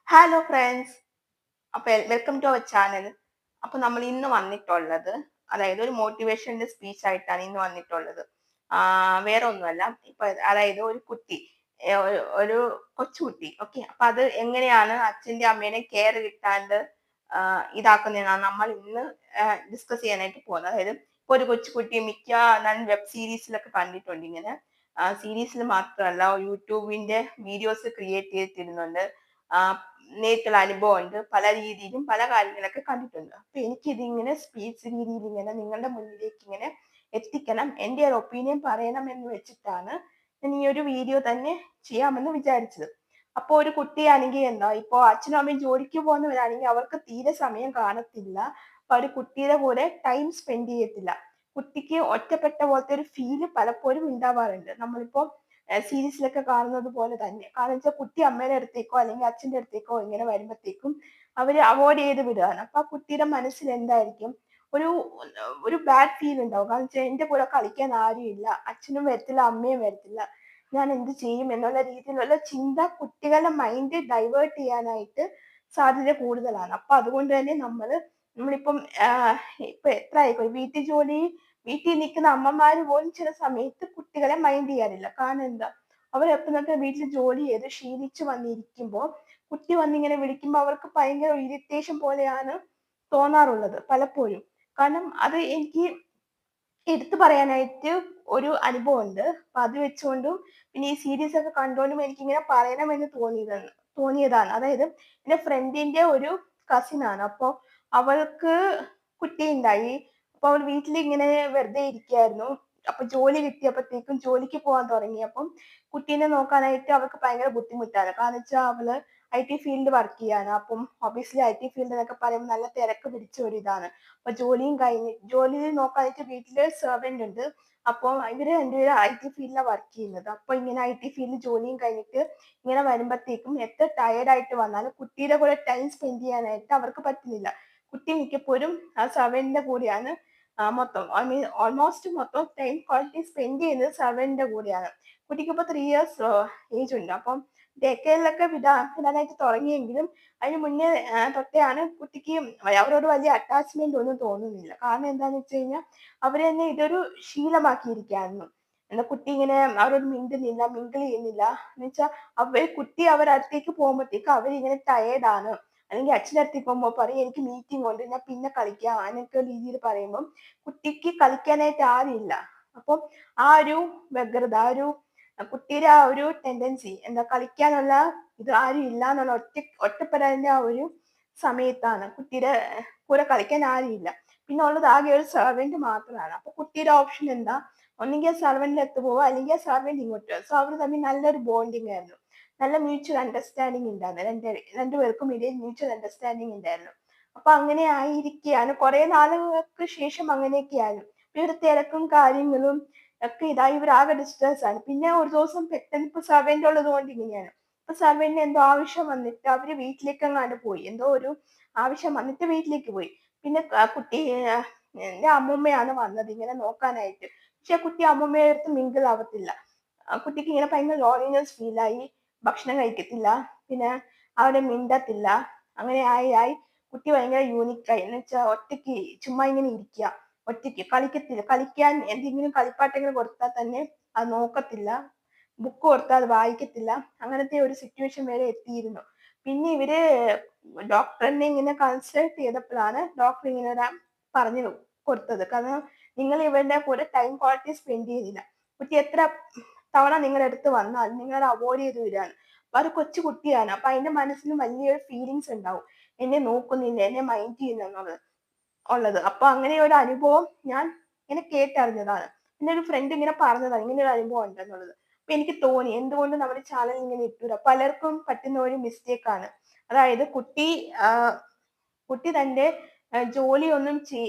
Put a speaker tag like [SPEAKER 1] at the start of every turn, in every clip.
[SPEAKER 1] Hello friends. Welcome to our channel. നമ്മൾ ഇന്ന് വന്നിട്ടുള്ളത് ഒരു മോട്ടിവേഷന്റെ സ്പീച്ച് ആയിട്ടാണ് ഇന്ന് വന്നിട്ടുള്ളത്. വേറെ ഒന്നുമല്ല. ഒരു കുട്ടി, ഒരു കൊച്ചുകുട്ടി, ഓക്കെ. അപ്പൊ അത് എങ്ങനെയാണ് അച്ഛന്റെ അമ്മേനെ കെയർ കിട്ടാണ്ട് ഇതാക്കുന്നതെന്നാണ് നമ്മൾ ഇന്ന് ഡിസ്കസ് ചെയ്യാനായിട്ട് പോകുന്നത്. ഇപ്പൊ ഒരു കൊച്ചുകുട്ടി മിക്ക ഞാൻ വെബ് സീരീസിലൊക്കെ കണ്ടിട്ടുണ്ട് ഇങ്ങനെ. സീരീസിൽ മാത്രമല്ല, യൂട്യൂബിന്റെ വീഡിയോസ് ക്രിയേറ്റ് ചെയ്തിരുന്നുണ്ട്. നേരിട്ടുള്ള അനുഭവമുണ്ട്. പല രീതിയിലും പല കാര്യങ്ങളൊക്കെ കണ്ടിട്ടുണ്ട്. അപ്പൊ എനിക്കിതിങ്ങനെ സ്പീച്ച് രീതിയിൽ ഇങ്ങനെ നിങ്ങളുടെ മുന്നിലേക്ക് ഇങ്ങനെ എത്തിക്കണം, എൻ്റെ ഒരു ഒപ്പീനിയൻ പറയണം എന്ന് വെച്ചിട്ടാണ് ഞാൻ ഈ ഒരു വീഡിയോ തന്നെ ചെയ്യാമെന്ന് വിചാരിച്ചത്. അപ്പൊ ഒരു കുട്ടിയാണെങ്കിൽ എന്താ, ഇപ്പൊ അച്ഛനും അമ്മയും ജോലിക്ക് പോകുന്നവരാണെങ്കിൽ അവർക്ക് തീരെ സമയം കാണത്തില്ല. അപ്പൊ ഒരു കുട്ടിയുടെ കൂടെ ടൈം സ്പെൻഡ് ചെയ്യത്തില്ല. കുട്ടിക്ക് ഒറ്റപ്പെട്ട പോലത്തെ ഒരു ഫീല് പലപ്പോഴും ഉണ്ടാവാറുണ്ട്. നമ്മളിപ്പോ സീരീസിലൊക്കെ കാണുന്നത് പോലെ തന്നെ. കാരണം വെച്ചാൽ കുട്ടി അമ്മയുടെ അടുത്തേക്കോ അല്ലെങ്കിൽ അച്ഛന്റെ അടുത്തേക്കോ ഇങ്ങനെ വരുമ്പോഴത്തേക്കും അവര് അവോയ്ഡ് ചെയ്ത് വിടുകയാണ്. അപ്പൊ ആ കുട്ടിയുടെ മനസ്സിൽ എന്തായിരിക്കും, ഒരു ഒരു ബാഡ് ഫീൽ ഉണ്ടാവും. കാരണം വെച്ചാൽ എന്റെ കൂടെ കളിക്കാൻ ആരും ഇല്ല, അച്ഛനും വരത്തില്ല അമ്മയും വരത്തില്ല, ഞാൻ എന്ത് ചെയ്യും എന്നുള്ള രീതിയിലുള്ള ചിന്ത കുട്ടികളുടെ മൈൻഡ് ഡൈവേർട്ട് ചെയ്യാനായിട്ട് സാധ്യത കൂടുതലാണ്. അപ്പൊ അതുകൊണ്ട് തന്നെ നമ്മളിപ്പം ഇപ്പൊ എത്ര ആയിക്കോ വീട്ടിൽ നിൽക്കുന്ന അമ്മമാര് പോലും ചില സമയത്ത് കുട്ടികളെ മൈൻഡ് ചെയ്യാറില്ല. കാരണം എന്താ, അവരെപ്പോഴൊക്കെ വീട്ടിൽ ജോലി ചെയ്ത് ക്ഷീണിച്ച് വന്നിരിക്കുമ്പോൾ കുട്ടി വന്നിങ്ങനെ വിളിക്കുമ്പോൾ അവർക്ക് ഭയങ്കര ഇറിറ്റേഷൻ പോലെയാണ് തോന്നാറുള്ളത് പലപ്പോഴും. കാരണം അത് എനിക്ക് എടുത്തു പറയാനായിട്ട് ഒരു അനുഭവം ഉണ്ട്. അപ്പൊ അത് വെച്ചുകൊണ്ടും പിന്നെ ഈ സീരീസ് ഒക്കെ കണ്ടുകൊണ്ടും എനിക്കിങ്ങനെ പറയണമെന്ന് തോന്നിയതാണ്. എന്റെ ഫ്രണ്ടിന്റെ ഒരു കസിൻ ആണ്. അപ്പൊ അവൾക്ക് കുട്ടി ഉണ്ടായി. അപ്പൊ അവൾ വീട്ടിലിങ്ങനെ വെറുതെ ഇരിക്കുകയായിരുന്നു. അപ്പൊ ജോലി കിട്ടിയപ്പോഴത്തേക്കും ജോലിക്ക് പോകാൻ തുടങ്ങിയപ്പം കുട്ടീനെ നോക്കാനായിട്ട് അവൾക്ക് ഭയങ്കര ബുദ്ധിമുട്ടാണ്. കാരണം വെച്ചാൽ അവള് IT ഫീൽഡ് വർക്ക് ചെയ്യാണ്. അപ്പം ഒബിയസ്ലി IT ഫീൽഡ് എന്നൊക്കെ പറയുമ്പോൾ നല്ല തിരക്ക് പിടിച്ച ഒരു ഇതാണ്. അപ്പൊ ജോലി നോക്കാനായിട്ട് വീട്ടില് സെർവന്റ് ഉണ്ട്. അപ്പൊ ഇവര് രണ്ടുപേരും IT ഫീൽഡിലാണ് വർക്ക് ചെയ്യുന്നത്. അപ്പൊ ഇങ്ങനെ IT ഫീൽഡിൽ ജോലിയും കഴിഞ്ഞിട്ട് ഇങ്ങനെ വരുമ്പോഴത്തേക്കും എത്ര ടയർഡ് ആയിട്ട് വന്നാലും കുട്ടിയുടെ കൂടെ ടൈം സ്പെൻഡ് ചെയ്യാനായിട്ട് അവർക്ക് പറ്റുന്നില്ല. കുട്ടി മിക്കപ്പോഴും ആ സെർവന്റിന്റെ കൂടെയാണ് മൊത്തം, ഐ മീൻ ഓൾമോസ്റ്റ് മൊത്തം ടൈം ക്വാളിറ്റി സ്പെൻഡ് ചെയ്യുന്നത് സെർവന്റിന്റെ കൂടെയാണ്. കുട്ടിക്ക് ഇപ്പൊ 3 years ഏജ് ഉണ്ട്. അപ്പം ഡേ കെയറിലൊക്കെ വിടാനായിട്ട് തുടങ്ങിയെങ്കിലും അതിന് മുന്നേ തൊട്ടെയാണ് കുട്ടിക്ക് അവരോട് വലിയ അറ്റാച്ച്മെന്റ് ഒന്നും തോന്നുന്നില്ല. കാരണം എന്താന്ന് വെച്ച് കഴിഞ്ഞാൽ അവര് തന്നെ ഇതൊരു ശീലമാക്കിയിരിക്കുകയായിരുന്നു. എന്നാൽ കുട്ടി ഇങ്ങനെ അവരോട് മിങ്കിൾ ചെയ്യുന്നില്ല എന്ന് വെച്ചാൽ കുട്ടി അവരടുത്തേക്ക് പോകുമ്പോഴത്തേക്ക് അവരിങ്ങനെ ടയേർഡ് ആണ്, അല്ലെങ്കിൽ അച്ഛൻ്റെ അടുത്തേക്ക് പോകുമ്പോൾ പറയും എനിക്ക് മീറ്റിംഗ് ഉണ്ട് ഞാൻ പിന്നെ കളിക്കാം അങ്ങനെയൊക്കെ രീതിയിൽ പറയുമ്പം കുട്ടിക്ക് കളിക്കാനായിട്ട് ആരുമില്ല. അപ്പം ആ ഒരു വ്യഗ്രത, കുട്ടിയുടെ ആ ഒരു ടെൻഡൻസി എന്താ, കളിക്കാനുള്ള ഇത് ആരും ഇല്ല എന്നുള്ള ഒറ്റപ്പെടലിന്റെ ആ ഒരു സമയത്താണ് കുട്ടിയുടെ കൂടെ കളിക്കാൻ ആരുമില്ല. പിന്നെ ഉള്ളത് ആകെ ഒരു സെർവന്റ് മാത്രമാണ്. അപ്പൊ കുട്ടിയുടെ ഓപ്ഷൻ എന്താ, ഒന്നെങ്കിൽ സെർവന്റിന്റെ അടുത്ത് പോവുക അല്ലെങ്കിൽ സെർവന്റ് ഇങ്ങോട്ട് വരും. സോ അവർ തമ്മിൽ നല്ലൊരു ബോണ്ടിങ് ആയിരുന്നു, നല്ല മ്യൂച്വൽ അണ്ടർസ്റ്റാൻഡിങ് ഉണ്ടായിരുന്നു. രണ്ടുപേർക്കും ഇടയിൽ മ്യൂച്വൽ അണ്ടർസ്റ്റാൻഡിങ് ഉണ്ടായിരുന്നു. അപ്പൊ അങ്ങനെ ആയിരിക്കുകയാണ് കുറെ നാളുകൾക്ക് ശേഷം അങ്ങനെയൊക്കെയായിരുന്നു. ഇവർ തിരക്കും കാര്യങ്ങളും ഒക്കെ ഇതായി ഇവരാകെ ഡിസ്റ്റർബ്സ് ആണ്. പിന്നെ ഒരു ദിവസം പെട്ടെന്ന് ഇപ്പൊ സെർവന്റ് ഉള്ളത് കൊണ്ട് ഇങ്ങനെയാണ്. ഇപ്പൊ സെർവന്റിന് എന്തോ ആവശ്യം വന്നിട്ട് അവര് വീട്ടിലേക്ക് അങ്ങാണ്ട് പോയി, എന്തോ ഒരു ആവശ്യം വന്നിട്ട് വീട്ടിലേക്ക് പോയി. പിന്നെ കുട്ടി എന്റെ അമ്മൂമ്മയാണ് വന്നത് ഇങ്ങനെ നോക്കാനായിട്ട്. പക്ഷെ കുട്ടി അമ്മൂമ്മയുടെ അടുത്ത് മിങ്കിൾ ആവത്തില്ല. കുട്ടിക്ക് ഇങ്ങനെ ഭയങ്കര ലോൺലിനെസ് ഫീലായി, ഭക്ഷണം കഴിക്കത്തില്ല, പിന്നെ അവിടെ മിണ്ടത്തില്ല. അങ്ങനെ ആയി കുട്ടി ഭയങ്കര യൂണിക്കായി. എന്ന് വെച്ചാൽ ഒറ്റയ്ക്ക് ചുമ്മാ ഇങ്ങനെ ഇരിക്കുക, ഒറ്റയ്ക്ക് കളിക്കത്തില്ല. കളിക്കാൻ എന്തെങ്കിലും കളിപ്പാട്ടങ്ങൾ കൊടുത്താൽ തന്നെ അത് നോക്കത്തില്ല, ബുക്ക് കൊടുത്താൽ അത് വായിക്കത്തില്ല. അങ്ങനത്തെ ഒരു സിറ്റുവേഷൻ വരെ എത്തിയിരുന്നു. പിന്നെ ഇവര് ഡോക്ടറിനെ ഇങ്ങനെ കൺസൾട്ട് ചെയ്തപ്പോഴാണ് ഡോക്ടർ ഇങ്ങനെ പറഞ്ഞു കൊടുത്തത്. കാരണം നിങ്ങൾ ഇവരുടെ കൂടെ ടൈം ക്വാളിറ്റി സ്പെൻഡ് ചെയ്യുന്നില്ല. കുട്ടി എത്ര തവണ നിങ്ങളുടെ അടുത്ത് വന്നാൽ നിങ്ങൾ അവോയ്ഡ് ചെയ്ത് വരികയാണ്. അപ്പൊ അത് കൊച്ചു കുട്ടിയാണ്. അപ്പൊ അതിന്റെ മനസ്സിലും വലിയൊരു ഫീലിങ്സ് ഉണ്ടാവും, എന്നെ നോക്കുന്നില്ല, എന്നെ മൈൻഡ് ചെയ്യുന്ന ഉള്ളത്. അപ്പൊ അങ്ങനെ ഒരു അനുഭവം ഞാൻ ഇങ്ങനെ കേട്ടറിഞ്ഞതാണ്. പിന്നെ ഒരു ഫ്രണ്ട് ഇങ്ങനെ പറഞ്ഞതാണ് ഇങ്ങനെ ഒരു അനുഭവം ഉണ്ടെന്നുള്ളത്. അപ്പൊ എനിക്ക് തോന്നി എന്തുകൊണ്ട് നമ്മുടെ ചാനൽ ഇങ്ങനെ ഇട്ടൂട. പലർക്കും പറ്റുന്ന ഒരു മിസ്റ്റേക്ക് ആണ്. അതായത് കുട്ടി തന്റെ ജോലിയൊന്നും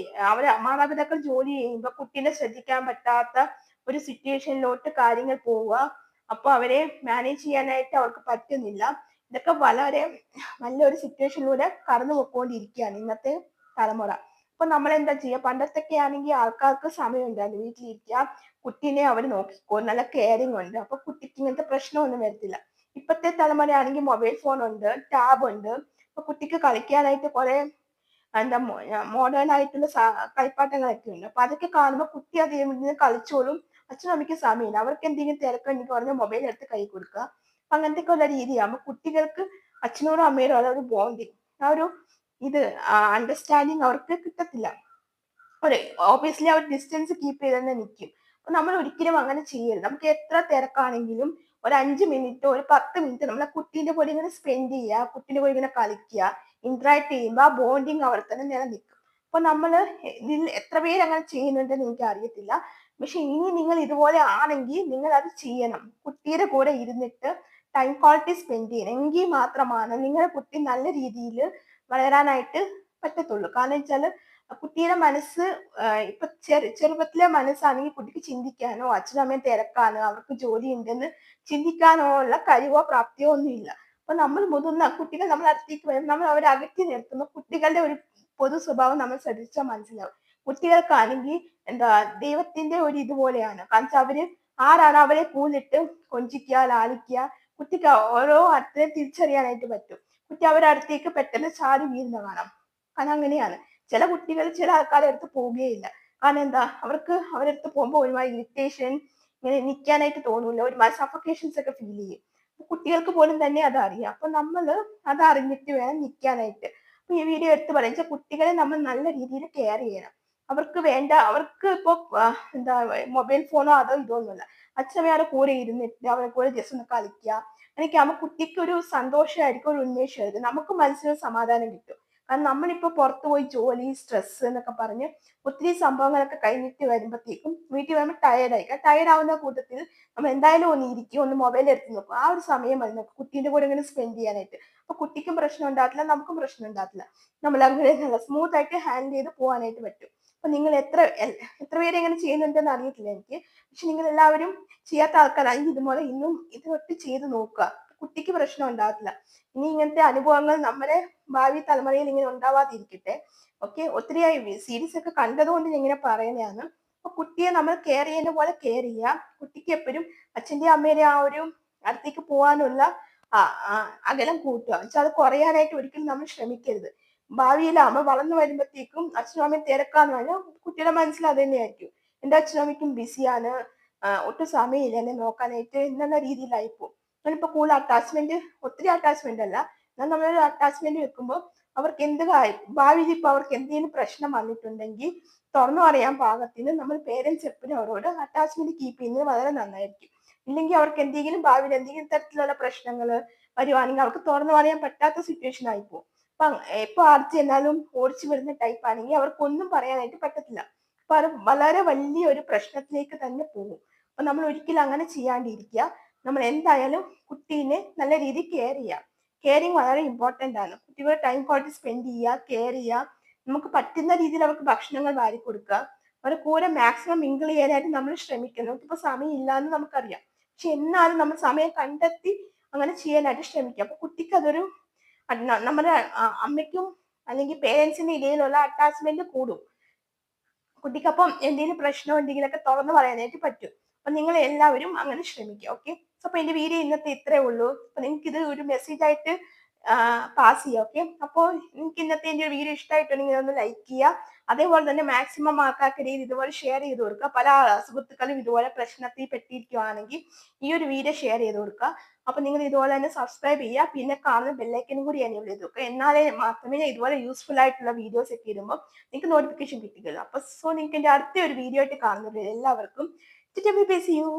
[SPEAKER 1] അവരെ മാതാപിതാക്കൾ ജോലി ചെയ്യുമ്പോൾ കുട്ടീനെ ശ്രദ്ധിക്കാൻ പറ്റാത്ത ഒരു സിറ്റുവേഷനിലോട്ട് കാര്യങ്ങൾ പോവുക. അപ്പൊ അവരെ മാനേജ് ചെയ്യാനായിട്ട് അവർക്ക് പറ്റുന്നില്ല. ഇതൊക്കെ വളരെ നല്ലൊരു സിറ്റുവേഷനിലൂടെ കടന്നു പോയിക്കൊണ്ടിരിക്കുകയാണ് ഇന്നത്തെ തലമുറ. അപ്പൊ നമ്മൾ എന്താ ചെയ്യുക, പണ്ടത്തൊക്കെ ആണെങ്കിൽ ആൾക്കാർക്ക് സമയം ഉണ്ടായിരുന്നു, വീട്ടിലിരിക്കുക, കുട്ടീനെ അവർ നോക്കിക്കോ, നല്ല കെയറിങ് ഉണ്ട്, അപ്പൊ കുട്ടിക്ക് ഇങ്ങനത്തെ പ്രശ്നമൊന്നും വരത്തില്ല. ഇപ്പത്തെ തലമുറയാണെങ്കിൽ മൊബൈൽ ഫോൺ ഉണ്ട്, ടാബ് ഉണ്ട്. ഇപ്പൊ കുട്ടിക്ക് കളിക്കാനായിട്ട് കുറെ എന്താ മോഡേൺ ആയിട്ടുള്ള കളിപ്പാട്ടങ്ങളൊക്കെ ഉണ്ട്. അപ്പൊ അതൊക്കെ കാണുമ്പോൾ കുട്ടി അത് ഇരുന്ന് കളിച്ചോളും. അച്ഛനും അമ്മയ്ക്കും സമയമില്ല. അവർക്ക് എന്തെങ്കിലും തിരക്കുണ്ടെങ്കിൽ പറഞ്ഞ മൊബൈൽ എടുത്ത് കൈ കൊടുക്കുക. അപ്പൊ അങ്ങനത്തെ ഉള്ള രീതിയാകുമ്പോൾ കുട്ടികൾക്ക് അച്ഛനോടും അമ്മയോടും ഉള്ള ഒരു ബോണ്ടിങ്, ആ ഒരു ഇത് അണ്ടർസ്റ്റാൻഡിങ് അവർക്ക് കിട്ടത്തില്ല. ഒരു ഓബിയസ്ലി അവർ ഡിസ്റ്റൻസ് കീപ്പ് ചെയ്ത് തന്നെ നിൽക്കും. അപ്പൊ നമ്മൾ ഒരിക്കലും അങ്ങനെ ചെയ്യരുത്. നമുക്ക് എത്ര തിരക്കാണെങ്കിലും ഒരു 5 മിനിറ്റ്, ഒരു 10 മിനിറ്റ് നമ്മളെ കുട്ടീന്റെ കൂടെ ഇങ്ങനെ സ്പെൻഡ് ചെയ്യുക, കുട്ടീന്റെ കൂടെ ഇങ്ങനെ കളിക്കുക, ഇന്ററാക്ട് ചെയ്യുമ്പോൾ ആ ബോണ്ടിങ് അവിടെ തന്നെ നിലനിൽക്കും. അപ്പൊ നമ്മള് ഇതിൽ എത്ര പേര് അങ്ങനെ ചെയ്യുന്നുണ്ടെന്ന് എനിക്ക് അറിയത്തില്ല. പക്ഷെ ഇനി നിങ്ങൾ ഇതുപോലെ ആണെങ്കിൽ നിങ്ങൾ അത് ചെയ്യണം. കുട്ടിയുടെ കൂടെ ഇരുന്നിട്ട് ടൈം ക്വാളിറ്റി സ്പെൻഡ് ചെയ്യണം. എങ്കിൽ മാത്രമാണ് നിങ്ങളുടെ കുട്ടി നല്ല രീതിയിൽ വളരാനായിട്ട് പറ്റത്തുള്ളൂ. കാരണം വെച്ചാല് കുട്ടിയുടെ മനസ്സ് ഇപ്പൊ ചെറുപ്പത്തിലെ മനസ്സാണെങ്കിൽ കുട്ടിക്ക് ചിന്തിക്കാനോ അച്ഛനും അമ്മയും തിരക്കാനോ അവർക്ക് ജോലി ഉണ്ടെന്ന് ചിന്തിക്കാനോ ഉള്ള കഴിവോ പ്രാപ്തിയോ ഒന്നുമില്ല. അപ്പൊ നമ്മൾ മുതിർന്ന കുട്ടികൾ നമ്മൾ അടുത്തേക്ക് വരും, നമ്മൾ അവരെ അകറ്റി നിർത്തുമ്പോൾ കുട്ടികളുടെ ഒരു പൊതു സ്വഭാവം നമ്മൾ ശ്രദ്ധിച്ചാൽ മനസ്സിലാവും. കുട്ടികൾക്കാണെങ്കിൽ എന്താ ദൈവത്തിന്റെ ഒരു ഇതുപോലെയാണ്. കാരണം വെച്ചാൽ അവര് ആരാണ് അവരെ കൂലിട്ട് കൊഞ്ചിക്കുക, ലാളിക്കുക, കുട്ടിക്ക് ഓരോ അർത്ഥം തിരിച്ചറിയാനായിട്ട് പറ്റും. കുട്ടി അവരുടെ അടുത്തേക്ക് പെട്ടെന്ന് ചാടി വീഴുന്ന കാണാം. കാരണം അങ്ങനെയാണ്. ചില കുട്ടികൾ ചില ആൾക്കാരുടെ അടുത്ത് പോവുകയില്ല. കാരണം എന്താ അവർക്ക് അവരുടെ അടുത്ത് പോകുമ്പോൾ ഒരുമാതിരി ഇറിറ്റേഷൻ, ഇങ്ങനെ നിൽക്കാനായിട്ട് തോന്നൂല, ഒരുമാതിരി സഫക്കേഷൻസ് ഒക്കെ ഫീൽ ചെയ്യും. കുട്ടികൾക്ക് പോലും തന്നെ അത് അറിയാം. അപ്പൊ നമ്മള് അത് അറിഞ്ഞിട്ട് വേണം നിൽക്കാനായിട്ട്. അപ്പൊ ഈ വീഡിയോ എടുത്ത് പറയാം കുട്ടികളെ നമ്മൾ നല്ല രീതിയിൽ കെയർ ചെയ്യണം. അവർക്ക് വേണ്ട, അവർക്ക് ഇപ്പൊ എന്താ മൊബൈൽ ഫോണോ അതോ ഇതൊന്നുമില്ല. അച്ഛനമ്മയുടെ കൂടെ ഇരുന്നിട്ട് അവരെ കൂടെ ജസ്റ്റ് ഒന്ന് കളിക്കുക. എനിക്കാകുമ്പോൾ കുട്ടിക്ക് ഒരു സന്തോഷമായിരിക്കും, ഒരു ഉന്മേഷമായിരിക്കും, നമുക്ക് മനസ്സിനൊരു സമാധാനം കിട്ടും. കാരണം നമ്മളിപ്പോ പുറത്തു പോയി ജോലി, സ്ട്രെസ് എന്നൊക്കെ പറഞ്ഞ് ഒത്തിരി സംഭവങ്ങളൊക്കെ കഴിഞ്ഞിട്ട് വരുമ്പോഴത്തേക്കും വീട്ടിൽ വരുമ്പോൾ ടയർഡായിരിക്കും. ടയർഡ് ആവുന്ന കൂട്ടത്തിൽ നമ്മൾ എന്തായാലും ഒന്ന് ഇരിക്കും, ഒന്ന് മൊബൈൽ എടുത്ത് നോക്കും. ആ ഒരു സമയം മതി നമുക്ക് കുട്ടീന്റെ കൂടെ ഇങ്ങനെ സ്പെൻഡ് ചെയ്യാനായിട്ട്. അപ്പൊ കുട്ടിക്കും പ്രശ്നം ഉണ്ടാകത്തില്ല, നമുക്കും പ്രശ്നം ഉണ്ടാകത്തില്ല. നമ്മൾ അങ്ങനെ നല്ല സ്മൂത്ത് ആയിട്ട് ഹാൻഡിൽ ചെയ്ത് പോകാനായിട്ട് പറ്റും. അപ്പൊ നിങ്ങൾ എത്ര പേര് ഇങ്ങനെ ചെയ്യുന്നുണ്ടെന്ന് അറിയത്തില്ല എനിക്ക്. പക്ഷെ നിങ്ങൾ എല്ലാവരും ചെയ്യാത്ത ആൾക്കാരാണെങ്കിൽ ഇതുപോലെ ഇന്നും ഇതൊട്ട് ചെയ്ത് നോക്കുക. കുട്ടിക്ക് പ്രശ്നം ഉണ്ടാകത്തില്ല. ഇനി ഇങ്ങനത്തെ അനുഭവങ്ങൾ നമ്മുടെ ഭാവി തലമുറയിൽ ഇങ്ങനെ ഉണ്ടാവാതിരിക്കട്ടെ. ഓക്കെ, ഒത്തിരിയായി സീരീസ് ഒക്കെ കണ്ടതുകൊണ്ട് ഞാൻ ഇങ്ങനെ പറയുന്നതാണ്. അപ്പൊ കുട്ടിയെ നമ്മൾ കെയർ ചെയ്യുന്ന പോലെ കെയർ ചെയ്യുക. കുട്ടിക്ക് എപ്പോഴും അച്ഛന്റെ അമ്മയുടെ ആ ഒരു അടുത്തേക്ക് പോകാനുള്ള അകലം കൂട്ടുക. വെച്ചാൽ അത് കുറയാനായിട്ട് ഒരിക്കലും നമ്മൾ ശ്രമിക്കരുത്. ഭാവിയിൽ അമ്മ വളർന്നു വരുമ്പോഴത്തേക്കും അച്ഛനും അമ്മയും തിരക്കാന്ന് പറഞ്ഞാൽ കുട്ടിയുടെ മനസ്സിൽ അത് തന്നെയായിരിക്കും. എന്റെ അച്ഛനും അമ്മയ്ക്കും ബിസിയാണ്, ഒട്ടും സമയമില്ല എന്നെ നോക്കാനായിട്ട് എന്നുള്ള രീതിയിലായിപ്പോ. നമ്മളിപ്പോ കൂടുതൽ അറ്റാച്ച്മെന്റ്, ഒത്തിരി അറ്റാച്ച്മെന്റ് അല്ല, എന്നാൽ നമ്മളൊരു അറ്റാച്ച്മെന്റ് വെക്കുമ്പോൾ അവർക്ക് ഭാവിയിൽ ഇപ്പൊ അവർക്ക് എന്തെങ്കിലും പ്രശ്നം വന്നിട്ടുണ്ടെങ്കിൽ തുറന്നു പറയാൻ പാകത്തിന് നമ്മൾ പേരൻസ് എപ്പോഴും അവരോട് അറ്റാച്ച്മെന്റ് കീപ്പ് ചെയ്യുന്നത് വളരെ നന്നായിരിക്കും. ഇല്ലെങ്കിൽ അവർക്ക് എന്തെങ്കിലും ഭാവിയിൽ എന്തെങ്കിലും തരത്തിലുള്ള പ്രശ്നങ്ങൾ വരുവാണെങ്കിൽ അവർക്ക് തുറന്നു പറയാൻ പറ്റാത്ത സിറ്റുവേഷൻ ആയിപ്പോ. അപ്പൊ എപ്പോ ആർച്ച് എന്നാലും ഓടിച്ചു വരുന്ന ടൈപ്പ് ആണെങ്കിൽ അവർക്കൊന്നും പറയാനായിട്ട് പറ്റത്തില്ല. അപ്പൊ അത് വളരെ വലിയ ഒരു പ്രശ്നത്തിലേക്ക് തന്നെ പോകും. അപ്പൊ നമ്മൾ ഒരിക്കലും അങ്ങനെ ചെയ്യാണ്ടിരിക്കുക. നമ്മൾ എന്തായാലും കുട്ടീനെ നല്ല രീതിയിൽ കെയർ ചെയ്യുക. കെയറിങ് വളരെ ഇമ്പോർട്ടന്റ് ആണ്. കുട്ടികളുടെ ടൈം ക്വാളിറ്റി സ്പെൻഡ് ചെയ്യുക, കെയർ ചെയ്യുക. നമുക്ക് പറ്റുന്ന രീതിയിൽ അവർക്ക് ഭക്ഷണങ്ങൾ വാരി കൊടുക്കുക. അവരുടെ കൂടെ മാക്സിമം മിങ്കിൾ ചെയ്യാനായിട്ട് നമ്മൾ ശ്രമിക്കണം. നമുക്കിപ്പോ സമയം ഇല്ലാന്ന് നമുക്കറിയാം. പക്ഷെ എന്നാലും നമ്മൾ സമയം കണ്ടെത്തി അങ്ങനെ ചെയ്യാനായിട്ട് ശ്രമിക്കുക. അപ്പൊ കുട്ടിക്ക് അതൊരു നമ്മുടെ അമ്മയ്ക്കും അല്ലെങ്കിൽ പേരൻസിന്റെ ഇടയിലുള്ള അറ്റാച്ച്മെന്റ് കൂടും. കുട്ടിക്കപ്പം എന്തെങ്കിലും പ്രശ്നം ഉണ്ടെങ്കിലൊക്കെ തുറന്നു പറയാനായിട്ട് പറ്റും. അപ്പൊ നിങ്ങൾ എല്ലാവരും അങ്ങനെ ശ്രമിക്കുക. ഓക്കെ, അപ്പൊ എന്റെ വീഡിയോ ഇന്നത്തെ ഇത്രേ ഉള്ളൂ. അപ്പൊ നിങ്ങൾക്ക് ഇത് ഒരു മെസ്സേജ് ആയിട്ട് പാസ് ചെയ്യാം. ഓക്കെ, അപ്പോൾ നിങ്ങൾക്ക് ഇന്നത്തെ എന്റെ വീഡിയോ ഇഷ്ടമായിട്ടുണ്ടെങ്കിൽ ഒന്ന് ലൈക്ക് ചെയ്യുക. അതേപോലെ തന്നെ മാക്സിമം ആൾക്കാർക്കിടയിൽ ഇതുപോലെ ഷെയർ ചെയ്ത് കൊടുക്കുക. പല സുഹൃത്തുക്കളും ഇതുപോലെ പ്രശ്നത്തിൽ പെട്ടിരിക്കുകയാണെങ്കിൽ ഈ ഒരു വീഡിയോ ഷെയർ ചെയ്ത് കൊടുക്കുക. അപ്പൊ നിങ്ങൾ ഇതുപോലെ തന്നെ സബ്സ്ക്രൈബ് ചെയ്യുക. പിന്നെ കാണുന്ന ബെല്ലൈക്കനും കൂടി എനേബിൾ ചെയ്ത് വെക്കുക. എന്നാലേ മാത്രമേ ഇതുപോലെ യൂസ്ഫുൾ ആയിട്ടുള്ള വീഡിയോസ് ഒക്കെ ഇടുമ്പോൾ നിങ്ങൾക്ക് നോട്ടിഫിക്കേഷൻ കിട്ടുകയുള്ളൂ. അപ്പൊ നിങ്ങൾക്ക് എന്റെ അടുത്ത ഒരു വീഡിയോ ആയിട്ട് കാണുന്നത് എല്ലാവർക്കും. See you.